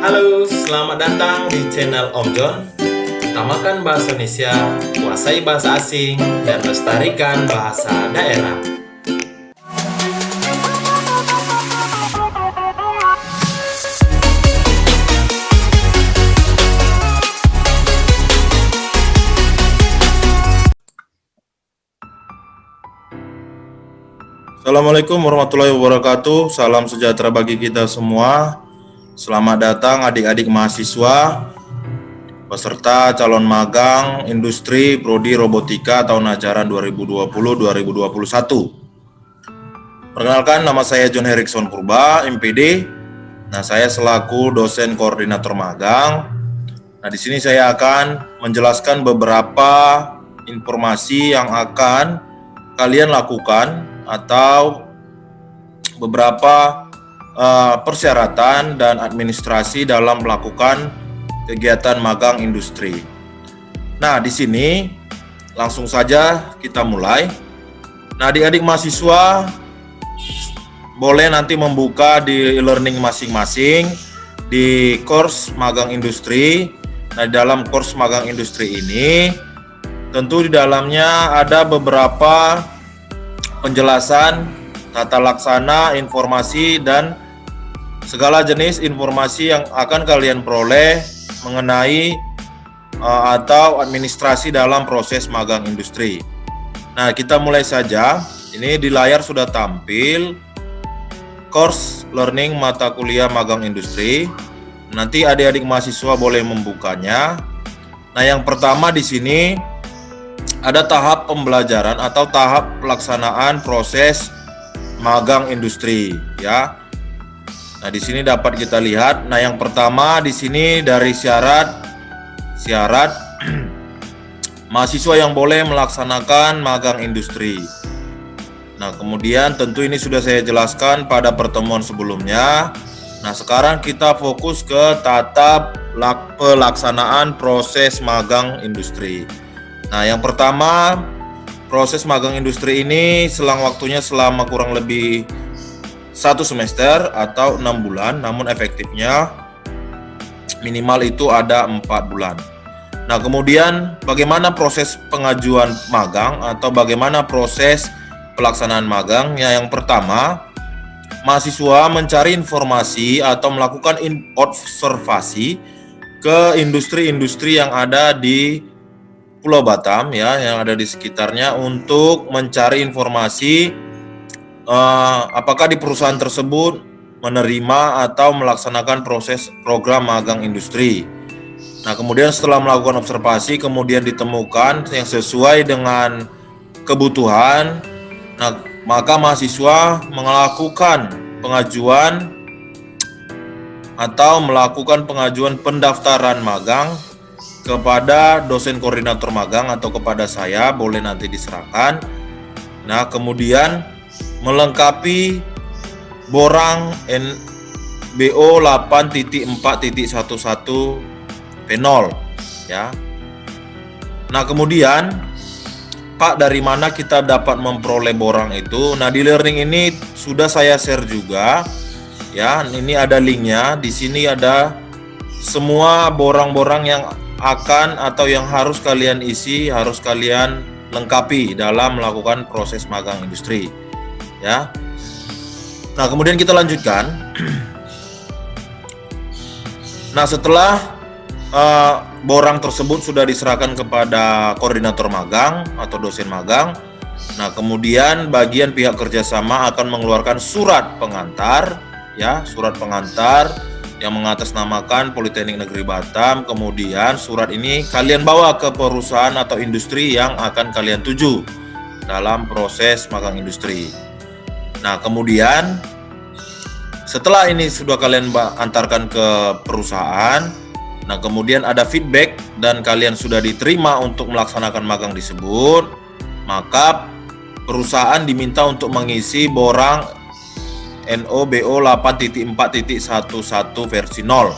Halo, selamat datang di channel Om John. Utamakan bahasa Indonesia, kuasai bahasa asing, dan lestarikan bahasa daerah. Assalamualaikum warahmatullahi wabarakatuh. Salam sejahtera bagi kita semua. Selamat datang adik-adik mahasiswa peserta calon magang industri prodi robotika tahun ajaran 2020-2021. Perkenalkan, nama saya John Herikson Purba, MPD. Nah, saya selaku dosen koordinator magang. Nah, di sini saya akan menjelaskan beberapa informasi yang akan kalian lakukan atau beberapa persyaratan dan administrasi dalam melakukan kegiatan magang industri. Nah, di sini langsung saja kita mulai. Nah, adik-adik mahasiswa boleh nanti membuka di e-learning masing-masing di course magang industri. Nah, di dalam course magang industri ini tentu di dalamnya ada beberapa penjelasan, tata laksana, informasi, dan segala jenis informasi yang akan kalian peroleh mengenai atau administrasi dalam proses magang industri. Nah, kita mulai saja. Ini di layar sudah tampil course learning mata kuliah magang industri. Nanti adik-adik mahasiswa boleh membukanya. Nah, yang pertama di sini ada tahap pembelajaran atau tahap pelaksanaan proses magang industri, ya. Nah, di sini dapat kita lihat. Nah, yang pertama di sini dari syarat mahasiswa yang boleh melaksanakan magang industri. Nah, kemudian tentu ini sudah saya jelaskan pada pertemuan sebelumnya. Nah, sekarang kita fokus ke tata pelaksanaan proses magang industri. Nah, yang pertama, proses magang industri ini selang waktunya selama kurang lebih 1 semester atau 6 bulan, namun efektifnya minimal itu ada 4 bulan. Nah, kemudian bagaimana proses pengajuan magang atau bagaimana proses pelaksanaan magang? Ya, yang pertama, mahasiswa mencari informasi atau melakukan observasi ke industri-industri yang ada di Pulau Batam, ya, yang ada di sekitarnya untuk mencari informasi apakah di perusahaan tersebut menerima atau melaksanakan proses program magang industri. Nah, kemudian setelah melakukan observasi, kemudian ditemukan yang sesuai dengan kebutuhan. Nah, maka mahasiswa melakukan pengajuan atau melakukan pengajuan pendaftaran magang kepada dosen koordinator magang atau kepada saya, boleh nanti diserahkan. Nah, kemudian melengkapi borang NBO 8.4.11 P0, ya. Nah, kemudian Pak, dari mana kita dapat memperoleh borang itu? Nah, di learning ini sudah saya share juga, ya. Ini ada linknya. Di sini ada semua borang-borang yang akan atau yang harus kalian isi, harus kalian lengkapi dalam melakukan proses magang industri, ya. Nah, kemudian kita lanjutkan. Nah, setelah borang tersebut sudah diserahkan kepada koordinator magang atau dosen magang, nah, kemudian bagian pihak kerjasama akan mengeluarkan surat pengantar, ya, surat pengantar yang mengatasnamakan Politeknik Negeri Batam. Kemudian surat ini kalian bawa ke perusahaan atau industri yang akan kalian tuju dalam proses magang industri. Nah, kemudian setelah ini sudah kalian antarkan ke perusahaan, nah, kemudian ada feedback dan kalian sudah diterima untuk melaksanakan magang tersebut, maka perusahaan diminta untuk mengisi borang NOBO 8.4.11 versi 0,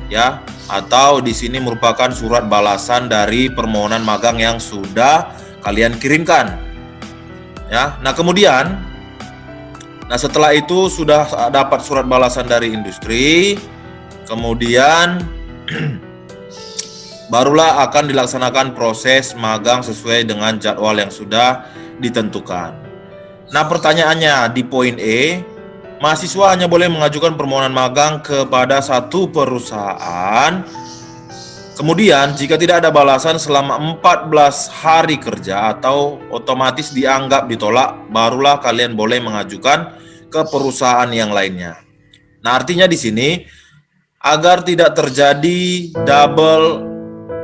ya, atau di sini merupakan surat balasan dari permohonan magang yang sudah kalian kirimkan, ya. Nah, kemudian setelah itu sudah dapat surat balasan dari industri, Kemudian barulah akan dilaksanakan proses magang sesuai dengan jadwal yang sudah ditentukan. Nah, pertanyaannya di poin E, mahasiswa hanya boleh mengajukan permohonan magang kepada satu perusahaan. Kemudian, jika tidak ada balasan selama 14 hari kerja atau otomatis dianggap ditolak, barulah kalian boleh mengajukan ke perusahaan yang lainnya. Nah, artinya di sini agar tidak terjadi double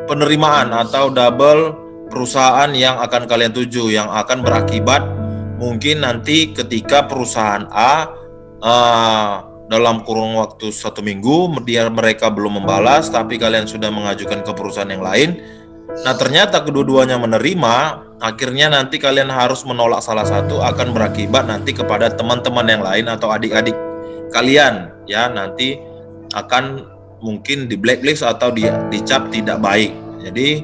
penerimaan atau double perusahaan yang akan kalian tuju, yang akan berakibat mungkin nanti ketika perusahaan A dalam kurun waktu 1 minggu mereka belum membalas, tapi kalian sudah mengajukan ke perusahaan yang lain. Nah, ternyata kedua-duanya menerima, akhirnya nanti kalian harus menolak salah satu, akan berakibat nanti kepada teman-teman yang lain atau adik-adik kalian ya, nanti akan mungkin di blacklist atau dicap tidak baik. Jadi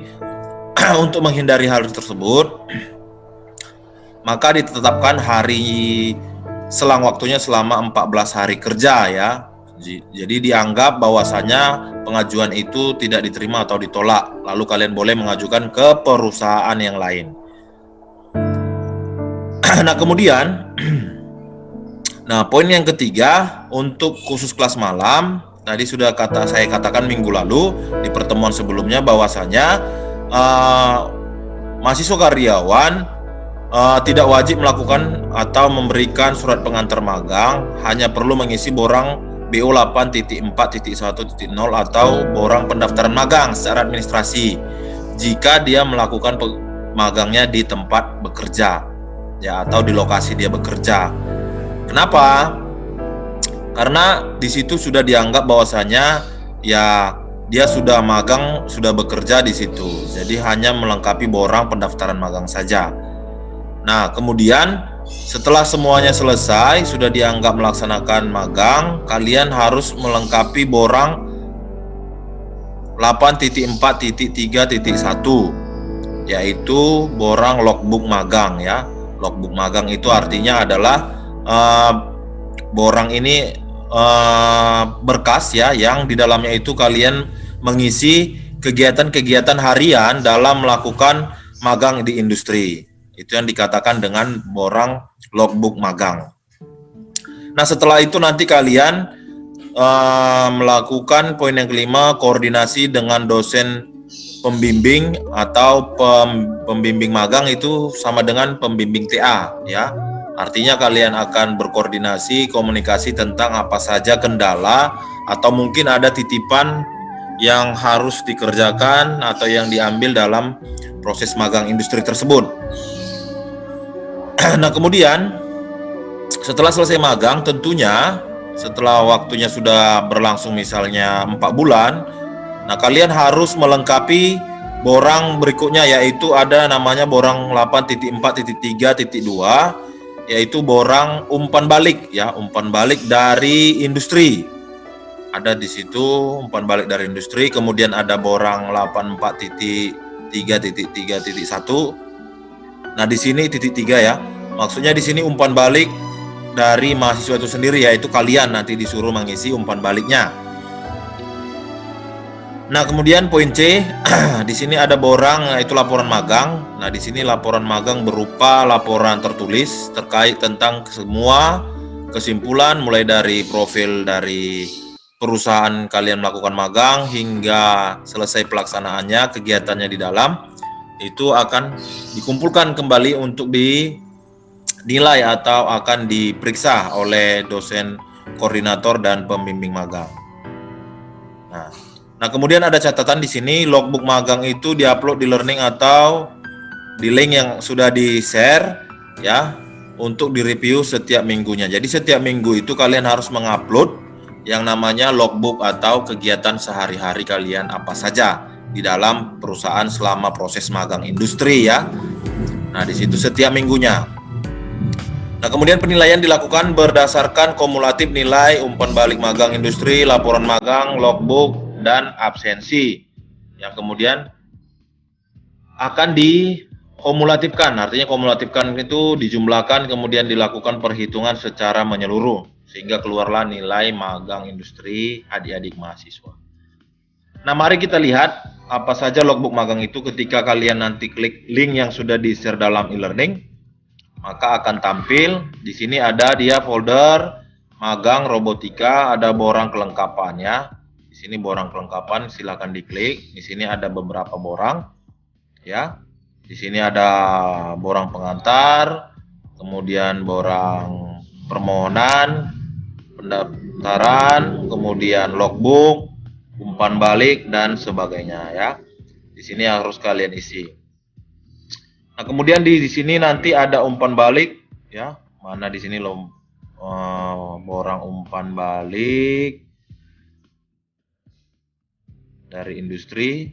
untuk menghindari hal tersebut, maka ditetapkan hari selang waktunya selama 14 hari kerja ya. Jadi dianggap bahwasanya pengajuan itu tidak diterima atau ditolak, lalu kalian boleh mengajukan ke perusahaan yang lain. Nah, kemudian poin yang ketiga untuk khusus kelas malam, tadi sudah saya katakan minggu lalu di pertemuan sebelumnya bahwasanya mahasiswa karyawan tidak wajib melakukan atau memberikan surat pengantar magang, hanya perlu mengisi borang BO 8.4.1.0 atau borang pendaftaran magang secara administrasi jika dia melakukan magangnya di tempat bekerja ya, atau di lokasi dia bekerja. Kenapa? Karena di situ sudah dianggap bahwasanya ya dia sudah magang, sudah bekerja di situ. Jadi hanya melengkapi borang pendaftaran magang saja. Nah, kemudian setelah semuanya selesai, sudah dianggap melaksanakan magang, kalian harus melengkapi borang 8.4.3.1, yaitu borang logbook magang ya. Logbook magang itu artinya adalah borang ini berkas ya, yang di dalamnya itu kalian mengisi kegiatan-kegiatan harian dalam melakukan magang di industri. Itu yang dikatakan dengan borang logbook magang. Nah, setelah itu nanti kalian melakukan poin yang kelima, koordinasi dengan dosen pembimbing atau pembimbing magang, itu sama dengan pembimbing TA ya. Artinya kalian akan berkoordinasi, komunikasi tentang apa saja kendala atau mungkin ada titipan yang harus dikerjakan atau yang diambil dalam proses magang industri tersebut. Nah, kemudian setelah selesai magang, tentunya setelah waktunya sudah berlangsung misalnya 4 bulan, nah kalian harus melengkapi borang berikutnya, yaitu ada namanya borang 8.4.3.2, yaitu borang umpan balik ya, umpan balik dari industri. Ada di situ umpan balik dari industri. Kemudian ada borang 84.3.3.1. Nah, di sini titik 3 ya. Maksudnya di sini umpan balik dari mahasiswa itu sendiri, yaitu kalian nanti disuruh mengisi umpan baliknya. Nah, kemudian poin C, di sini ada borang yaitu laporan magang. Nah, di sini laporan magang berupa laporan tertulis terkait tentang semua kesimpulan, mulai dari profil dari perusahaan kalian melakukan magang hingga selesai pelaksanaannya, kegiatannya di dalam, itu akan dikumpulkan kembali untuk dinilai atau akan diperiksa oleh dosen koordinator dan pembimbing magang. Nah, kemudian ada catatan di sini, logbook magang itu diupload di learning atau di link yang sudah di-share ya, untuk direview setiap minggunya. Jadi setiap minggu itu kalian harus mengupload yang namanya logbook atau kegiatan sehari-hari kalian apa saja di dalam perusahaan selama proses magang industri ya. Nah, di situ setiap minggunya. Nah, kemudian penilaian dilakukan berdasarkan kumulatif nilai umpan balik magang industri, laporan magang, logbook, dan absensi. Yang kemudian akan dikumulatifkan. Artinya kumulatifkan itu dijumlahkan, kemudian dilakukan perhitungan secara menyeluruh. sehingga keluarlah nilai magang industri adik-adik mahasiswa. Nah, mari kita lihat apa saja logbook magang itu. Ketika kalian nanti klik link yang sudah di-share dalam e-learning, maka akan tampil di sini ada dia folder magang robotika, ada borang kelengkapan ya. Di sini borang kelengkapan, silakan diklik. Di sini ada beberapa borang ya. Di sini ada borang pengantar, kemudian borang permohonan, pendaftaran, kemudian logbook, umpan balik dan sebagainya ya. Di sini harus kalian isi. Nah, kemudian di sini nanti ada umpan balik ya. Mana di sini borang umpan balik dari industri.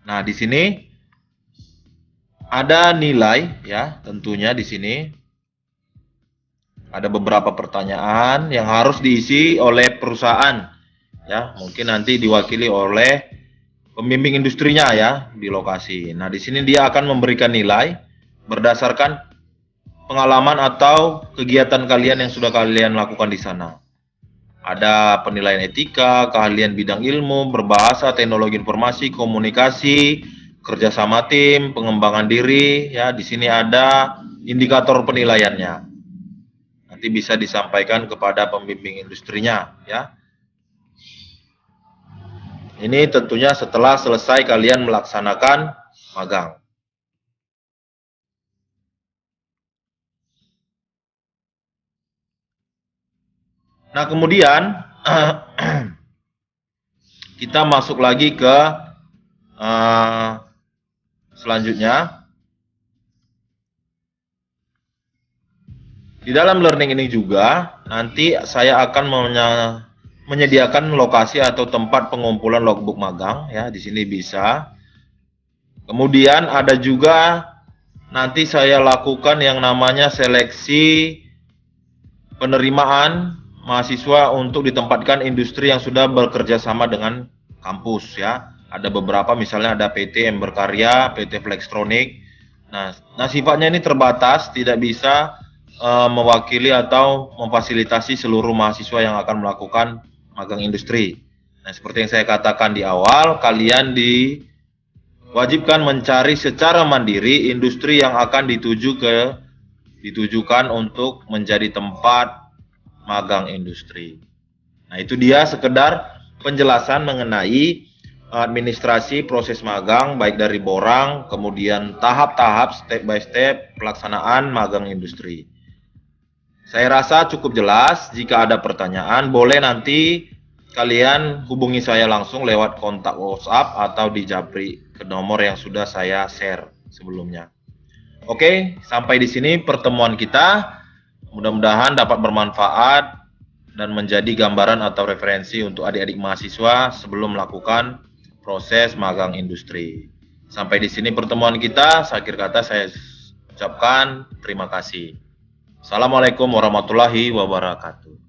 Nah, di sini ada nilai ya, tentunya di sini ada beberapa pertanyaan yang harus diisi oleh perusahaan ya, mungkin nanti diwakili oleh pembimbing industrinya ya di lokasi. Nah, di sini dia akan memberikan nilai berdasarkan pengalaman atau kegiatan kalian yang sudah kalian lakukan di sana. Ada penilaian etika, keahlian bidang ilmu, berbahasa, teknologi informasi, komunikasi, kerjasama tim, pengembangan diri ya. Di sini ada indikator penilaiannya. Nanti bisa disampaikan kepada pembimbing industrinya ya. Ini tentunya setelah selesai kalian melaksanakan magang. Nah, kemudian kita masuk lagi ke selanjutnya. Di dalam learning ini juga nanti saya akan menyediakan lokasi atau tempat pengumpulan logbook magang ya, di sini bisa. Kemudian ada juga nanti saya lakukan yang namanya seleksi penerimaan mahasiswa untuk ditempatkan industri yang sudah bekerja sama dengan kampus ya. Ada beberapa, misalnya ada PT Ember Karya, PT Flextronic. Nah, sifatnya ini terbatas, tidak bisa mewakili atau memfasilitasi seluruh mahasiswa yang akan melakukan magang industri. Nah, seperti yang saya katakan di awal, kalian diwajibkan mencari secara mandiri industri yang akan ditujukan untuk menjadi tempat magang industri. Nah, itu dia sekedar penjelasan mengenai administrasi proses magang, baik dari borang, kemudian tahap-tahap, step by step pelaksanaan magang industri. Saya rasa cukup jelas. Jika ada pertanyaan, boleh nanti kalian hubungi saya langsung lewat kontak WhatsApp atau di Japri ke nomor yang sudah saya share sebelumnya. Oke, sampai di sini pertemuan kita. Mudah-mudahan dapat bermanfaat dan menjadi gambaran atau referensi untuk adik-adik mahasiswa sebelum melakukan proses magang industri. Sampai di sini pertemuan kita. Akhir kata saya ucapkan terima kasih. Assalamualaikum warahmatullahi wabarakatuh.